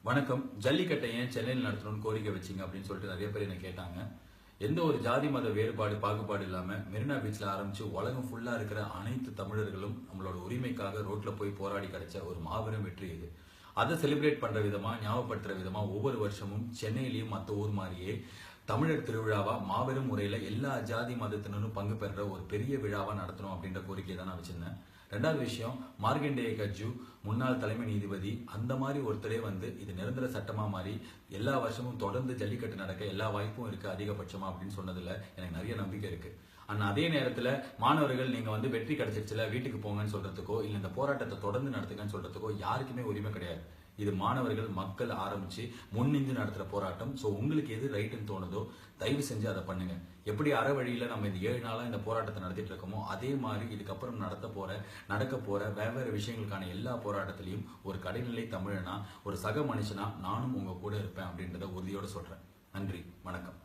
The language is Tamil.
வணக்கம். ஜல்லிக்கட்டை ஏன் சென்னையில் நடத்தணும்னு கோரிக்கை வச்சிங்க அப்படின்னு சொல்லிட்டு நிறைய பேர் என்ன கேட்டாங்க. எந்த ஒரு ஜாதி மத வேறுபாடு பாகுபாடு இல்லாம மெரினா பீச்ல ஆரம்பிச்சு உலகம் ஃபுல்லா இருக்கிற அனைத்து தமிழர்களும் நம்மளோட உரிமைக்காக ரோட்ல போய் போராடி கிடைச்ச ஒரு மாபெரும் வெற்றி இது. அதை செலிப்ரேட் பண்ற விதமா, ஞாபகப்படுத்துற விதமா ஒவ்வொரு வருஷமும் சென்னையிலயும் மற்ற ஊர் மாதிரியே தமிழர் திருவிழாவா மாபெரும் முறையில எல்லா ஜாதி மதத்தினரும் பங்கு பெற ஒரு பெரிய விழாவா நடத்தணும் அப்படின்ற கோரிக்கையை தான் நான் வச்சிருந்தேன். ரெண்டாவது விஷயம், மார்கண்டேய கட்ஜு முன்னாள் தலைமை நீதிபதி அந்த மாதிரி ஒருத்தரே இது நிரந்தர சட்டமா மாறி எல்லா வருஷமும் தொடர்ந்து ஜல்லிக்கட்டு நடக்க எல்லா வாய்ப்பும் இருக்கு அதிகபட்சமா அப்படின்னு சொன்னதுல எனக்கு நிறைய நம்பிக்கை இருக்கு. ஆனா அதே நேரத்துல மாணவர்கள் நீங்க வெற்றி கிடைச்சிருச்சுல வீட்டுக்கு போங்கன்னு சொல்றதுக்கோ இல்ல இந்த போராட்டத்தை தொடர்ந்து நடத்துங்கன்னு சொல்றதுக்கோ யாருக்குமே உரிமை கிடையாது. இது மாணவர்கள் மக்கள் ஆரம்பிச்சு முன்னின்று நடத்துற போராட்டம். சோ உங்களுக்கு எது ரைட்னு தோணுதோ தயவு செஞ்சு அதை பண்ணுங்க. எப்படி அற வழியில நம்ம இந்த 7 நாளா இந்த போராட்டத்தை நடத்திட்டு இருக்கோமோ அதே மாதிரி இதுக்கப்புறம் நடக்க போற வெவ்வேறு விஷயங்களுக்கான எல்லா போராட்டத்திலையும் ஒரு கடைநிலை தமிழனா, ஒரு சக மனுஷனா நானும் உங்க கூட இருப்பேன் அப்படின்றத உறுதியோட சொல்றேன். நன்றி, வணக்கம்.